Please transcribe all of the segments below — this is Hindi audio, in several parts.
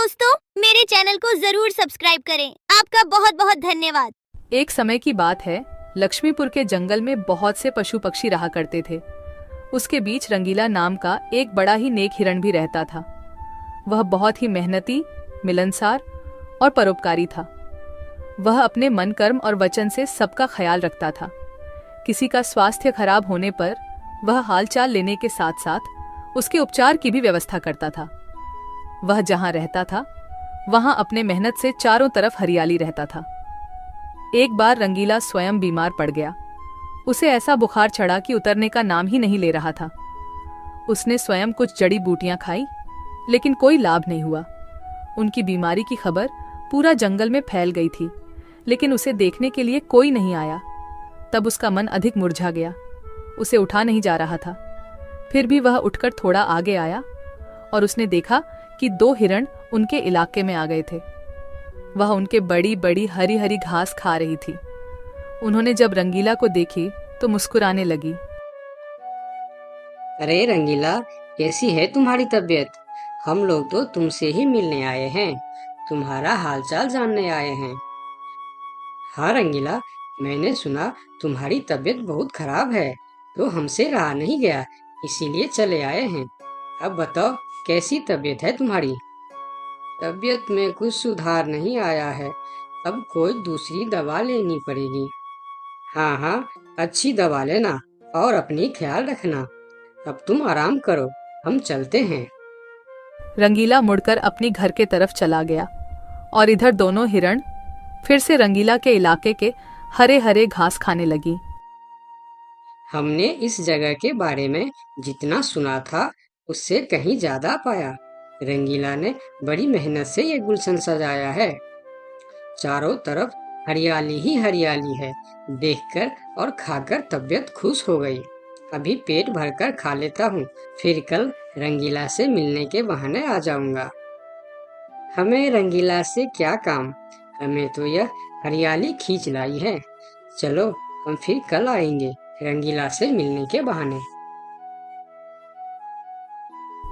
दोस्तों, मेरे चैनल को जरूर सब्सक्राइब करें। आपका बहुत बहुत धन्यवाद। एक समय की बात है, लक्ष्मीपुर के जंगल में बहुत से पशु पक्षी रहा करते थे। उसके बीच रंगीला नाम का एक बड़ा ही नेक हिरण भी रहता था। वह बहुत ही मेहनती, मिलनसार और परोपकारी था। वह अपने मन, कर्म और वचन से सबका ख्याल रखता था। किसी का स्वास्थ्य खराब होने पर वह हालचाल लेने के साथ साथ उसके उपचार की भी व्यवस्था करता था। वह जहां रहता था वहां अपने मेहनत से चारों तरफ हरियाली रहता था। एक बार रंगीला स्वयं बीमार पड़ गया। उसे ऐसा बुखार चढ़ा कि उतरने का नाम ही नहीं ले रहा था। उसने स्वयं कुछ जड़ी बूटियां खाई, लेकिन कोई लाभ नहीं हुआ। उनकी बीमारी की खबर पूरा जंगल में फैल गई थी, लेकिन उसे देखने के लिए कोई नहीं आया। तब उसका मन अधिक मुरझा गया। उसे उठा नहीं जा रहा था। फिर भी वह उठकर थोड़ा आगे आया और उसने देखा कि 2 हिरण उनके इलाके में आ गए थे। वह उनके बड़ी बड़ी हरी हरी घास खा रही थी। उन्होंने जब रंगीला को देखी तो मुस्कुराने लगी। अरे रंगीला, कैसी है तुम्हारी तबीयत? हम लोग तो तुमसे ही मिलने आए हैं, तुम्हारा हालचाल जानने आए हैं। हाँ रंगीला, मैंने सुना तुम्हारी तबीयत बहुत खराब है, तो हमसे रहा नहीं गया, इसीलिए चले आए हैं। अब बताओ, कैसी तबीयत है तुम्हारी? तबीयत में कुछ सुधार नहीं आया है, अब कोई दूसरी दवा लेनी पड़ेगी। हाँ हाँ, अच्छी दवा लेना और अपनी ख्याल रखना। अब तुम आराम करो, हम चलते हैं। रंगीला मुड़कर अपनी घर के तरफ चला गया और इधर दोनों हिरण फिर से रंगीला के इलाके के हरे हरे घास खाने लगी। हमने इस जगह के बारे में जितना सुना था उससे कहीं ज्यादा पाया। रंगीला ने बड़ी मेहनत से ये गुलशन सजाया है। चारों तरफ हरियाली ही हरियाली है। देखकर और खाकर तबीयत खुश हो गई। अभी पेट भरकर खा लेता हूँ, फिर कल रंगीला से मिलने के बहाने आ जाऊंगा। हमें रंगीला से क्या काम, हमें तो यह हरियाली खींच लाई है। चलो, हम फिर कल आएंगे रंगीला से मिलने के बहाने।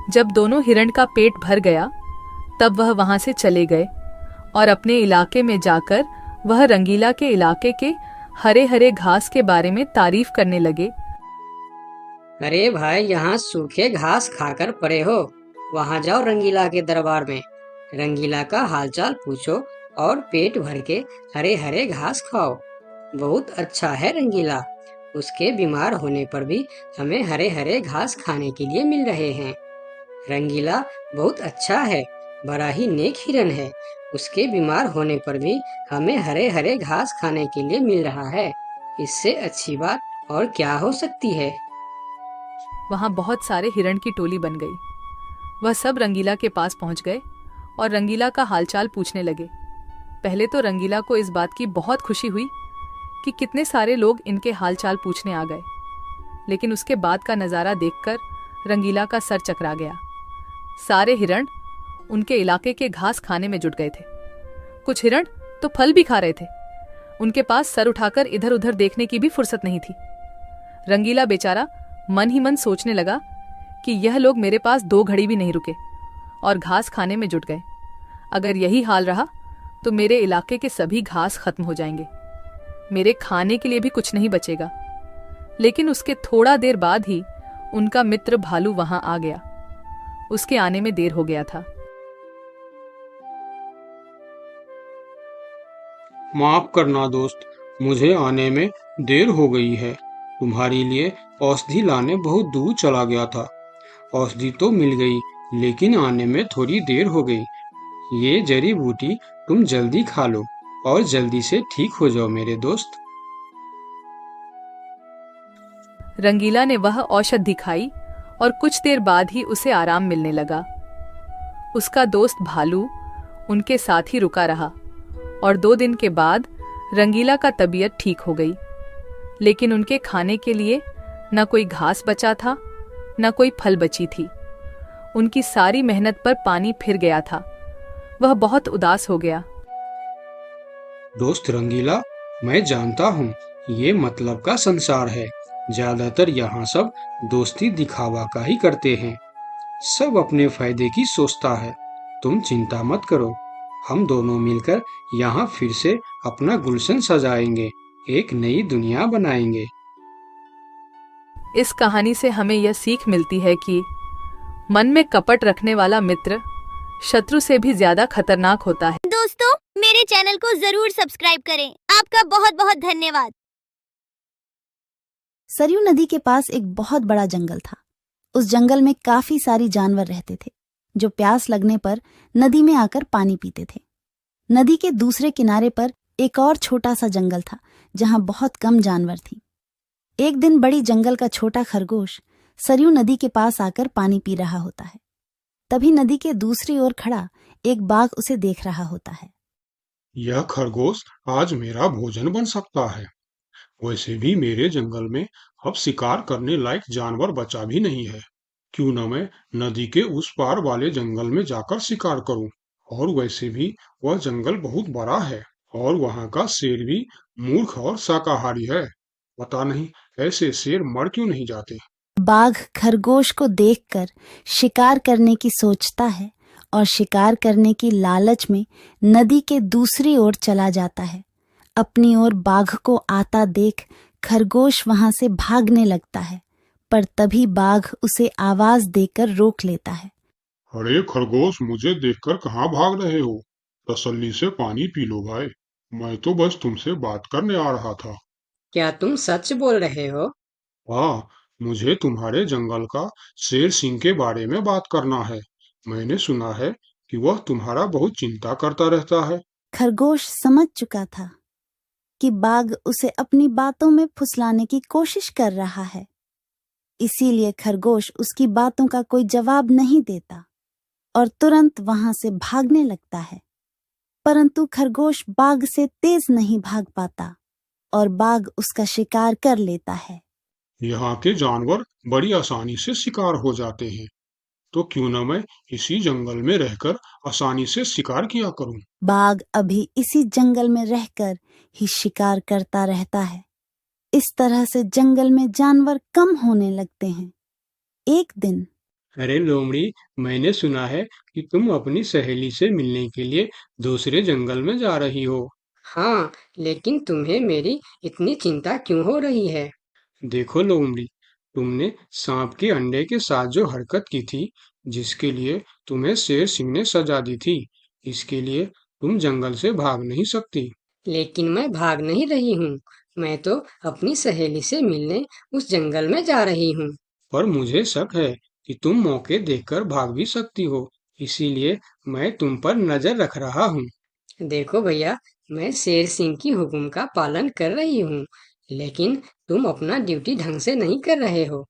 जब दोनों हिरण का पेट भर गया तब वह वहां से चले गए और अपने इलाके में जाकर वह रंगीला के इलाके के हरे हरे घास के बारे में तारीफ करने लगे। अरे भाई, यहाँ सूखे घास खाकर पड़े हो, वहाँ जाओ रंगीला के दरबार में, रंगीला का हालचाल पूछो और पेट भर के हरे हरे घास खाओ। बहुत अच्छा है रंगीला, उसके बीमार होने पर भी हमें हरे हरे घास खाने के लिए मिल रहे हैं। रंगीला बहुत अच्छा है, बड़ा ही नेक हिरन है, उसके बीमार होने पर भी हमें हरे हरे घास खाने के लिए मिल रहा है। इससे अच्छी बात और क्या हो सकती है। वहां बहुत सारे हिरण की टोली बन गई। वह सब रंगीला के पास पहुंच गए और रंगीला का हालचाल पूछने लगे। पहले तो रंगीला को इस बात की बहुत खुशी हुई कि कितने सारे लोग इनके हालचाल पूछने आ गए, लेकिन उसके बाद का नज़ारा देखकर रंगीला का सर चकरा गया। सारे हिरण उनके इलाके के घास खाने में जुट गए थे। कुछ हिरण तो फल भी खा रहे थे। उनके पास सर उठाकर इधर उधर देखने की भी फुर्सत नहीं थी। रंगीला बेचारा मन ही मन सोचने लगा कि यह लोग मेरे पास 2 घड़ी भी नहीं रुके और घास खाने में जुट गए। अगर यही हाल रहा तो मेरे इलाके के सभी घास खत्म हो जाएंगे, मेरे खाने के लिए भी कुछ नहीं बचेगा। लेकिन उसके थोड़ा देर बाद ही उनका मित्र भालू वहां आ गया। उसके आने में देर हो गया था। माफ करना दोस्त, मुझे आने में देर हो गई है। तुम्हारे लिए औषधि लाने बहुत दूर चला गया था। औषधि तो मिल गई, लेकिन आने में थोड़ी देर हो गई। ये जड़ी बूटी तुम जल्दी खा लो और जल्दी से ठीक हो जाओ मेरे दोस्त। रंगीला ने वह औषधि खाई और कुछ देर बाद ही उसे आराम मिलने लगा। उसका दोस्त भालू उनके साथ ही रुका रहा और 2 दिन के बाद रंगीला का तबीयत ठीक हो गई। लेकिन उनके खाने के लिए न कोई घास बचा था, न कोई फल बची थी। उनकी सारी मेहनत पर पानी फिर गया था। वह बहुत उदास हो गया। दोस्त रंगीला, मैं जानता हूँ ये मतलब का संसार है। ज्यादातर यहाँ सब दोस्ती दिखावा का ही करते हैं। सब अपने फायदे की सोचता है। तुम चिंता मत करो, हम दोनों मिलकर यहाँ फिर से अपना गुलशन सजाएंगे, एक नई दुनिया बनाएंगे। इस कहानी से हमें यह सीख मिलती है कि मन में कपट रखने वाला मित्र शत्रु से भी ज्यादा खतरनाक होता है। दोस्तों, मेरे चैनल को जरूर सब्सक्राइब करें। आपका बहुत बहुत धन्यवाद। सरयू नदी के पास एक बहुत बड़ा जंगल था। उस जंगल में काफी सारी जानवर रहते थे जो प्यास लगने पर नदी में आकर पानी पीते थे। नदी के दूसरे किनारे पर एक और छोटा सा जंगल था जहां बहुत कम जानवर थी। एक दिन बड़ी जंगल का छोटा खरगोश सरयू नदी के पास आकर पानी पी रहा होता है। तभी नदी के दूसरी ओर खड़ा एक बाघ उसे देख रहा होता है। यह खरगोश आज मेरा भोजन बन सकता है। वैसे भी मेरे जंगल में अब शिकार करने लायक जानवर बचा भी नहीं है। क्यों न मैं नदी के उस पार वाले जंगल में जाकर शिकार करूं। और वैसे भी वह जंगल बहुत बड़ा है और वहां का शेर भी मूर्ख और शाकाहारी है। पता नहीं ऐसे शेर मर क्यों नहीं जाते। बाघ खरगोश को देखकर शिकार करने की सोचता है और शिकार करने की लालच में नदी के दूसरी ओर चला जाता है। अपनी ओर बाघ को आता देख खरगोश वहां से भागने लगता है, पर तभी बाघ उसे आवाज देकर रोक लेता है। अरे खरगोश, मुझे देखकर कहाँ भाग रहे हो? तसल्ली से पानी पी लो भाई। मैं तो बस तुमसे बात करने आ रहा था। क्या तुम सच बोल रहे हो? हाँ, मुझे तुम्हारे जंगल का शेर सिंह के बारे में बात करना है। मैंने सुना है कि वह तुम्हारा बहुत चिंता करता रहता है। खरगोश समझ चुका था कि बाघ उसे अपनी बातों में फुसलाने की कोशिश कर रहा है। इसीलिए खरगोश उसकी बातों का कोई जवाब नहीं देता और तुरंत वहां से भागने लगता है। परंतु खरगोश बाघ से तेज नहीं भाग पाता और बाघ उसका शिकार कर लेता है। यहाँ के जानवर बड़ी आसानी से शिकार हो जाते हैं, तो क्यों न मैं इसी जंगल में रहकर आसानी से शिकार किया करूं। बाघ अभी इसी जंगल में रहकर ही शिकार करता रहता है। इस तरह से जंगल में जानवर कम होने लगते हैं। एक दिन अरे लोमड़ी, मैंने सुना है कि तुम अपनी सहेली से मिलने के लिए दूसरे जंगल में जा रही हो। हाँ, लेकिन तुम्हें मेरी इतनी चिंता क्यों हो रही है? देखो लोमड़ी, तुमने सांप के अंडे के साथ जो हरकत की थी, जिसके लिए तुम्हें शेर सिंह ने सजा दी थी, इसके लिए तुम जंगल से भाग नहीं सकती। लेकिन मैं भाग नहीं रही हूँ। मैं तो अपनी सहेली से मिलने उस जंगल में जा रही हूँ। पर मुझे शक है कि तुम मौके देखकर भाग भी सकती हो, इसीलिए मैं तुम पर नजर रख रहा हूँ। देखो भैया, मैं शेर सिंह की हुक्म का पालन कर रही हूँ, लेकिन तुम अपना ड्यूटी ढंग से नहीं कर रहे हो।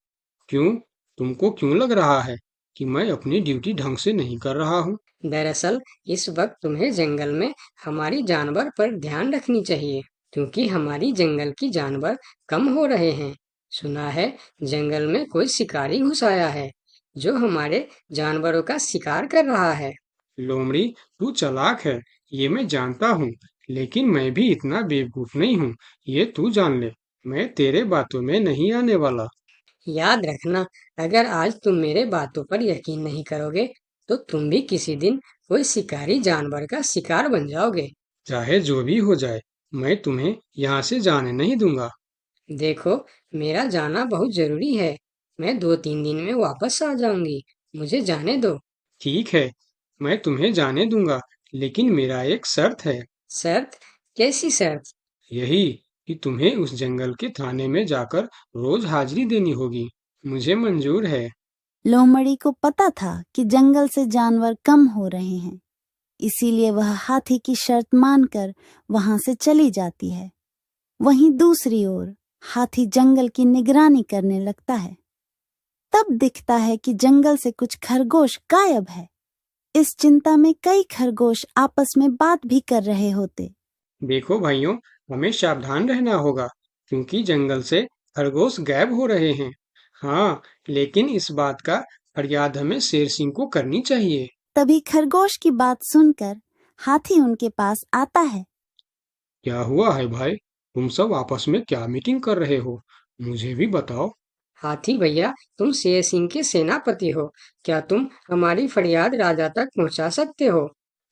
क्यों? तुमको क्यों लग रहा है कि मैं अपनी ड्यूटी ढंग से नहीं कर रहा हूँ? दरअसल इस वक्त तुम्हें जंगल में हमारी जानवर पर ध्यान रखनी चाहिए, क्योंकि हमारी जंगल की जानवर कम हो रहे हैं। सुना है जंगल में कोई शिकारी घुस आया है जो हमारे जानवरों का शिकार कर रहा है। लोमड़ी, तू चालाक है, ये मैं जानता हूँ, लेकिन मैं भी इतना बेवकूफ नहीं हूँ, ये तू जान ले। मैं तेरे बातों में नहीं आने वाला। याद रखना, अगर आज तुम मेरे बातों पर यकीन नहीं करोगे तो तुम भी किसी दिन कोई शिकारी जानवर का शिकार बन जाओगे। चाहे जो भी हो जाए, मैं तुम्हें यहाँ से जाने नहीं दूंगा। देखो, मेरा जाना बहुत जरूरी है। मैं 2-3 दिन में वापस आ जाऊंगी। मुझे जाने दो। ठीक है, मैं तुम्हें जाने दूंगा, लेकिन मेरा एक शर्त है। शर्त? कैसी शर्त? यही कि तुम्हें उस जंगल के थाने में जाकर रोज हाजिरी देनी होगी। मुझे मंजूर है। लोमड़ी को पता था कि जंगल से जानवर कम हो रहे हैं, इसीलिए वह हाथी की शर्त मानकर वहां से चली जाती है। वहीं दूसरी ओर हाथी जंगल की निगरानी करने लगता है। तब दिखता है कि जंगल से कुछ खरगोश गायब है। इस चिंता में कई खरगोश आपस में बात भी कर रहे होते। देखो भाइयों, हमें सावधान रहना होगा, क्योंकि जंगल से खरगोश गायब हो रहे हैं। हाँ, लेकिन इस बात का फरियाद हमें शेर सिंह को करनी चाहिए। तभी खरगोश की बात सुनकर हाथी उनके पास आता है। क्या हुआ है भाई? तुम सब आपस में क्या मीटिंग कर रहे हो? मुझे भी बताओ। हाथी भैया, तुम शेर सिंह के सेनापति हो, क्या तुम हमारी फरियाद राजा तक पहुंचा सकते हो?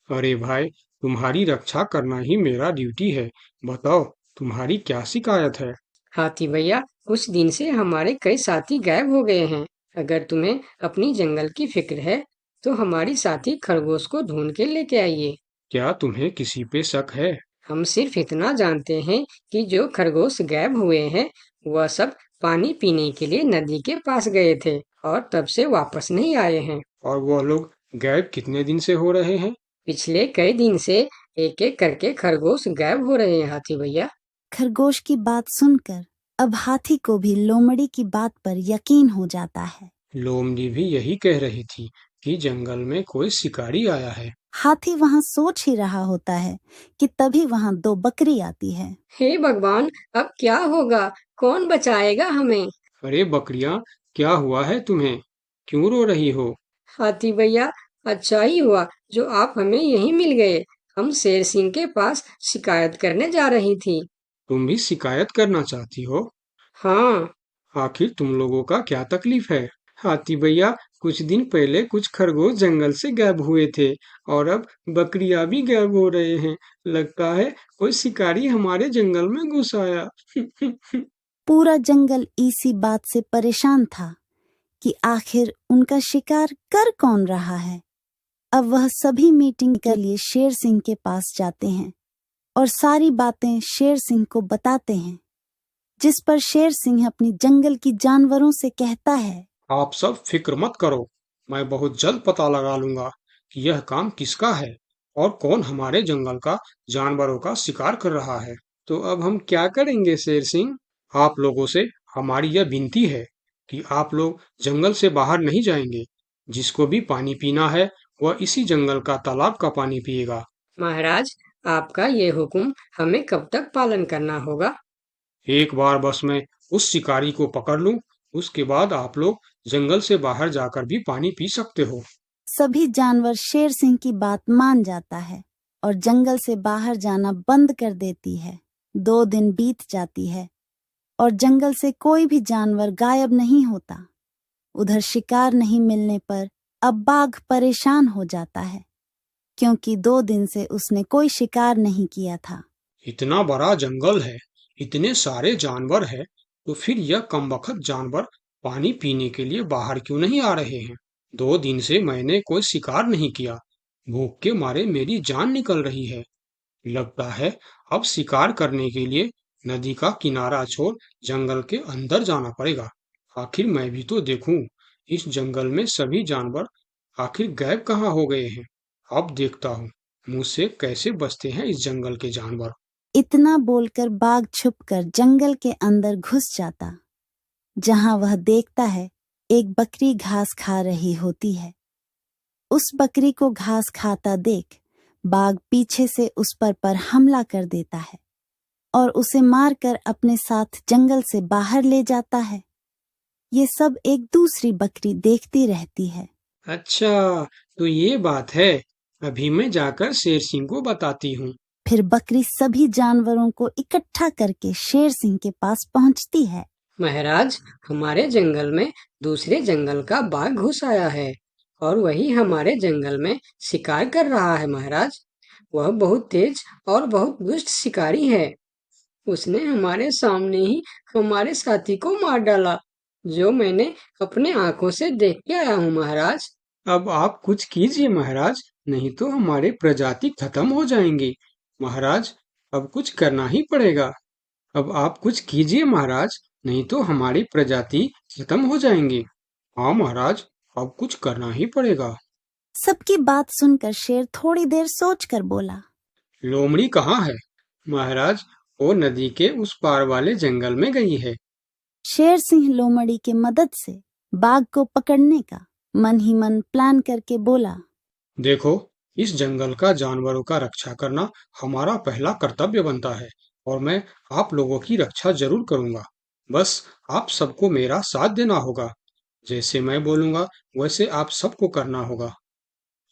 अरे भाई, तुम्हारी रक्षा करना ही मेरा ड्यूटी है। बताओ, तुम्हारी क्या शिकायत है? हाथी भैया, कुछ दिन से हमारे कई साथी गायब हो गए हैं। अगर तुम्हें अपनी जंगल की फिक्र है तो हमारी साथी खरगोश को ढूंढ के लेके आइए। क्या तुम्हें किसी पे शक है? हम सिर्फ इतना जानते हैं कि जो खरगोश गायब हुए हैं वह सब पानी पीने के लिए नदी के पास गए थे और तब से वापस नहीं आए हैं। और वह लोग गायब कितने दिन से हो रहे हैं? पिछले कई दिन से एक एक करके खरगोश गायब हो रहे हैं हाथी भैया। खरगोश की बात सुनकर अब हाथी को भी लोमड़ी की बात पर यकीन हो जाता है। लोमड़ी भी यही कह रही थी कि जंगल में कोई शिकारी आया है। हाथी वहाँ सोच ही रहा होता है कि तभी वहाँ 2 बकरी आती है। हे भगवान, अब क्या होगा? कौन बचाएगा हमें? अरे बकरियां, क्या हुआ है तुम्हें? क्यों रो रही हो? हाथी भैया, अच्छा ही हुआ जो आप हमें यहीं मिल गए। हम शेर सिंह के पास शिकायत करने जा रही थी। तुम भी शिकायत करना चाहती हो? हाँ, आखिर तुम लोगों का क्या तकलीफ है? हाथी भैया, कुछ दिन पहले कुछ खरगोश जंगल से गायब हुए थे और अब बकरियां भी गायब हो रहे हैं। लगता है कोई शिकारी हमारे जंगल में घुस आया। पूरा जंगल इसी बात से परेशान था कि आखिर उनका शिकार कर कौन रहा है। अब वह सभी मीटिंग के लिए शेर सिंह के पास जाते हैं और सारी बातें शेर सिंह को बताते हैं, जिस पर शेर सिंह अपनी जंगल की जानवरों से कहता है, आप सब फिक्र मत करो, मैं बहुत जल्द पता लगा लूंगा कि यह काम किसका है और कौन हमारे जंगल का जानवरों का शिकार कर रहा है। तो अब हम क्या करेंगे शेर सिंह? आप लोगों से हमारी यह विनती है कि आप लोग जंगल से बाहर नहीं जाएंगे। जिसको भी पानी पीना है वह इसी जंगल का तालाब का पानी पिएगा। महाराज, आपका ये हुक्म हमें कब तक पालन करना होगा? एक बार बस मैं उस शिकारी को पकड़ लूं, उसके बाद आप लोग जंगल से बाहर जाकर भी पानी पी सकते हो। सभी जानवर शेर सिंह की बात मान जाता है और जंगल से बाहर जाना बंद कर देती है। 2 दिन बीत जाती है और जंगल से कोई भी जानवर गायब नहीं होता। उधर शिकार नहीं मिलने पर अब बाघ परेशान हो जाता है, क्योंकि 2 दिन से उसने कोई शिकार नहीं किया था। इतना बड़ा जंगल है, इतने सारे जानवर है, तो फिर यह कमबख्त जानवर पानी पीने के लिए बाहर क्यों नहीं आ रहे हैं? 2 दिन से मैंने कोई शिकार नहीं किया, भूख के मारे मेरी जान निकल रही है। लगता है अब शिकार करने के लिए नदी का किनारा छोड़ जंगल के अंदर जाना पड़ेगा। आखिर मैं भी तो देखूं, इस जंगल में सभी जानवर आखिर गायब कहाँ हो गए हैं। अब देखता हूँ मुझसे कैसे बचते हैं इस जंगल के जानवर। इतना बोलकर बाघ छुपकर जंगल के अंदर घुस जाता, जहां वह देखता है एक बकरी घास खा रही होती है। उस बकरी को घास खाता देख बाघ पीछे से उस पर हमला कर देता है और उसे मारकर अपने साथ जंगल से बाहर ले जाता है। ये सब एक दूसरी बकरी देखती रहती है। अच्छा, तो ये बात है। अभी मैं जाकर शेर सिंह को बताती हूँ। फिर बकरी सभी जानवरों को इकट्ठा करके शेर सिंह के पास पहुंचती है। महाराज, हमारे जंगल में दूसरे जंगल का बाघ घुस आया है और वही हमारे जंगल में शिकार कर रहा है। महाराज, वह बहुत तेज और बहुत दुष्ट शिकारी है। उसने हमारे सामने ही हमारे साथी को मार डाला, जो मैंने अपने आंखों से देख के आया हूँ। महाराज, अब आप कुछ कीजिए महाराज, नहीं तो हमारे प्रजाति खत्म हो जाएंगे। महाराज, अब कुछ करना ही पड़ेगा। अब आप कुछ कीजिए महाराज, नहीं तो हमारी प्रजाति खत्म हो जाएंगे। हाँ महाराज, अब कुछ करना ही पड़ेगा। सबकी बात सुनकर शेर थोड़ी देर सोचकर बोला, लोमड़ी कहाँ है? महाराज, वो नदी के उस पार वाले जंगल में गई है। शेर सिंह लोमड़ी के मदद से बाघ को पकड़ने का मन ही मन प्लान करके बोला, देखो, इस जंगल का जानवरों का रक्षा करना हमारा पहला कर्तव्य बनता है और मैं आप लोगों की रक्षा जरूर करूंगा। बस आप सबको मेरा साथ देना होगा। जैसे मैं बोलूंगा वैसे आप सबको करना होगा।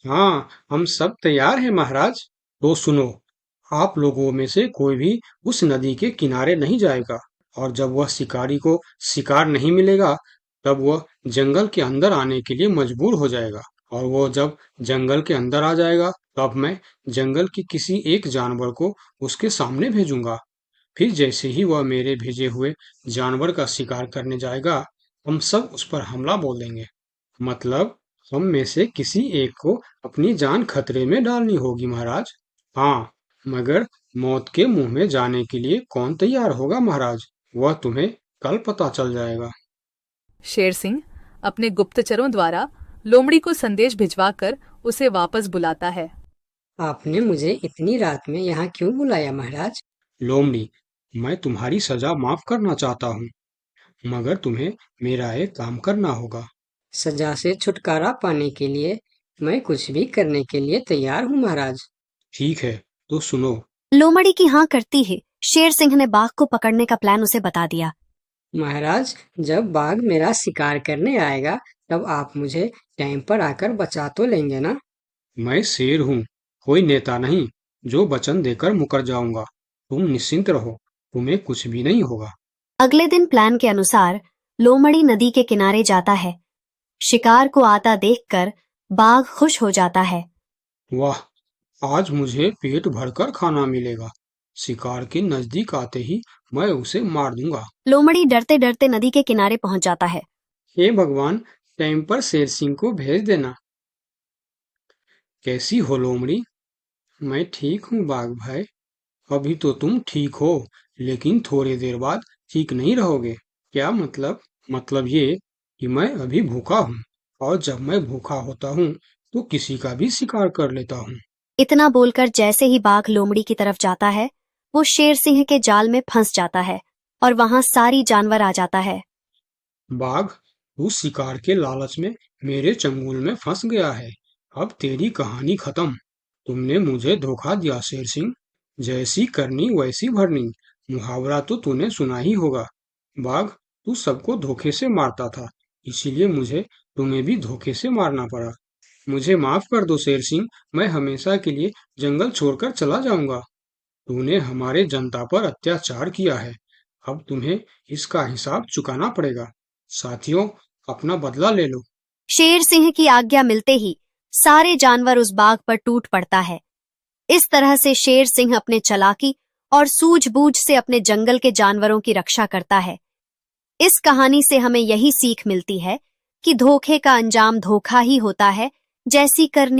हाँ, हम सब तैयार हैं महाराज। तो सुनो, आप लोगों में से कोई भी उस नदी के किनारे नहीं जाएगा। और जब वह शिकारी को शिकार नहीं मिलेगा तब वह जंगल के अंदर आने के लिए मजबूर हो जाएगा, और वो जब जंगल के अंदर आ जाएगा तब मैं जंगल के किसी एक जानवर को उसके सामने भेजूंगा। फिर जैसे ही वह मेरे भेजे हुए जानवर का शिकार करने जाएगा, हम सब उस पर हमला बोल देंगे। मतलब हम में से किसी एक को अपनी जान खतरे में डालनी होगी महाराज। हाँ, मगर मौत के मुंह में जाने के लिए कौन तैयार होगा महाराज, वह तुम्हें कल पता चल जाएगा। शेर सिंह अपने गुप्तचरों द्वारा लोमड़ी को संदेश भिजवाकर उसे वापस बुलाता है। आपने मुझे इतनी रात में यहाँ क्यों बुलाया महाराज? लोमड़ी, मैं तुम्हारी सजा माफ करना चाहता हूँ, मगर तुम्हें मेरा एक काम करना होगा। सजा से छुटकारा पाने के लिए मैं कुछ भी करने के लिए तैयार हूँ महाराज। ठीक है, तो सुनो। लोमड़ी की हाँ करती ही शेर सिंह ने बाघ को पकड़ने का प्लान उसे बता दिया। महाराज, जब बाघ मेरा शिकार करने आएगा तब आप मुझे टाइम पर आकर बचा तो लेंगे ना? मैं शेर हूँ, कोई नेता नहीं जो वचन देकर मुकर जाऊंगा। तुम निश्चिंत रहो, तुम्हें कुछ भी नहीं होगा। अगले दिन प्लान के अनुसार लोमड़ी नदी के किनारे जाता है। शिकार को आता देखकर बाघ खुश हो जाता है। वाह, आज मुझे पेट भरकर खाना मिलेगा। शिकार के नजदीक आते ही मैं उसे मार दूंगा। लोमड़ी डरते डरते नदी के किनारे पहुंच जाता है। हे भगवान, टाइम पर शेर सिंह को भेज देना। कैसी हो लोमड़ी? मैं ठीक हूँ बाघ भाई। अभी तो तुम ठीक हो, लेकिन थोड़ी देर बाद ठीक नहीं रहोगे। क्या मतलब? मतलब ये कि मैं अभी भूखा हूँ, और जब मैं भूखा होता हूँ तो किसी का भी शिकार कर लेता हूँ। इतना बोलकर जैसे ही बाघ लोमड़ी की तरफ जाता है, वो शेर सिंह के जाल में फंस जाता है और वहां सारी जानवर आ जाता है। बाघ, तू शिकार के लालच में मेरे चंगुल में फंस गया है। अब तेरी कहानी खत्म। तुमने मुझे धोखा दिया शेर सिंह। जैसी करनी वैसी भरनी, मुहावरा तो तूने सुना ही होगा। बाघ, तू सबको धोखे से मारता था, इसीलिए मुझे तुम्हें भी धोखे से मारना पड़ा। मुझे माफ कर दो शेर सिंह, मैं हमेशा के लिए जंगल छोड़कर चला जाऊंगा। तूने हमारे जनता पर अत्याचार किया है, अब तुम्हें इसका हिसाब चुकाना पड़ेगा। साथियों, अपना बदला ले लो। शेर सिंह की आज्ञा मिलते ही सारे जानवर उस बाघ पर टूट पड़ता है। इस तरह से शेर सिंह अपने चालाकी और सूझबूझ से अपने जंगल के जानवरों की रक्षा करता है। इस कहानी से हमें यही सीख मिलती है कि धोखे का अंजाम धोखा ही होता है, जैसी करनी